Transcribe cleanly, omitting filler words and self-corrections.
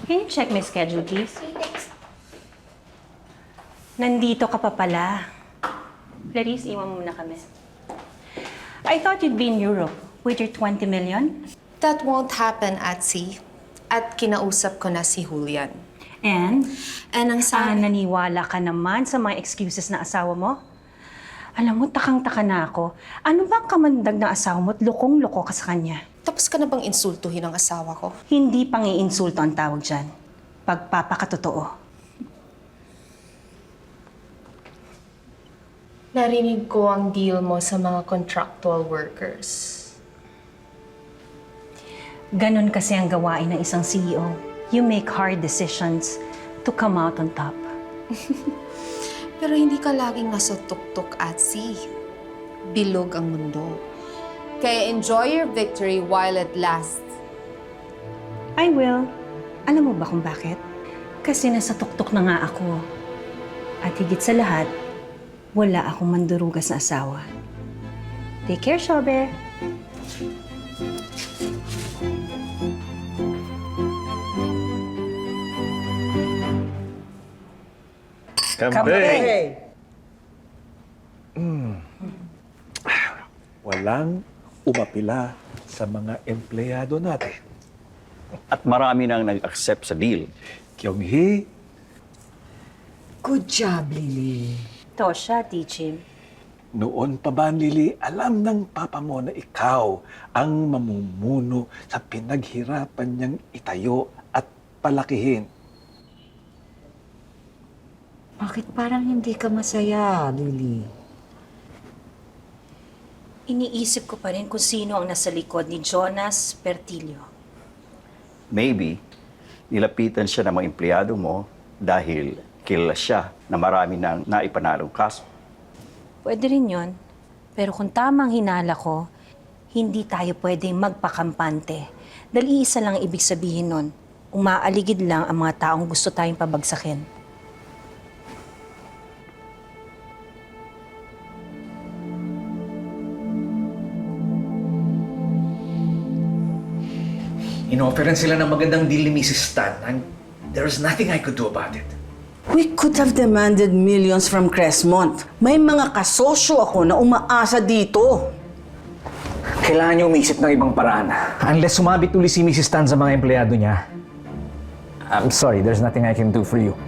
Can you check my schedule, please? Nandito ka pa pala. Clarice, iwan mo muna kami. I thought you'd be in Europe with your 20 million. That won't happen, Atsi. At kinausap ko na si Julian. And ang sabi... naniwala ka naman sa mga excuses na asawa mo? Alam mo, takang-taka na ako. Ano bang kamandag ng asawa mo at lukong-loko ka sa kanya? Tapos ka na bang insultuhin ang asawa ko? Hindi pang-iinsulto ang tawag dyan. Pagpapakatotoo. Narinig ko ang deal mo sa mga contractual workers. Ganon kasi ang gawain ng isang CEO. You make hard decisions to come out on top. Pero hindi ka laging nasa tuktok, Atsi. Bilog ang mundo. Kaya enjoy your victory while it lasts. I will. Alam mo ba kung bakit? Kasi nasa tuktok na nga ako. At higit sa lahat, wala akong mandurugas na asawa. Take care, Shobe. Kampe! Walang umapila sa mga empleyado natin. At marami nang nag-accept sa deal. Kyung-hee, Good job, Lily. Tosha, Tichim. noon pa ba, Lily, alam ng papa mo na ikaw ang mamumuno sa pinaghirapan niyang itayo at palakihin? Bakit parang hindi ka masaya, Lily? Iniisip ko pa rin kung sino ang nasa likod ni Jonas Pertillo. Maybe, nilapitan siya ng mga empleyado mo dahil kilala siya na marami nang naipanalong kaso. Pwede rin yon. Pero kung tamang hinala ko, hindi tayo pwedeng magpakampante. Dahil iisa lang ang ibig sabihin nun. Umaaligid lang ang mga taong gusto tayong pabagsakin. Inofferan sila ng magandang deal ni Mrs. Tan and there's nothing I could do about it. We could have demanded millions from Crestmont. May mga kasosyo ako na umaasa dito. Kailangan niyo umisip ng ibang paraan. Unless sumabit uli si Mrs. Tan sa mga empleyado niya, I'm sorry, there's nothing I can do for you.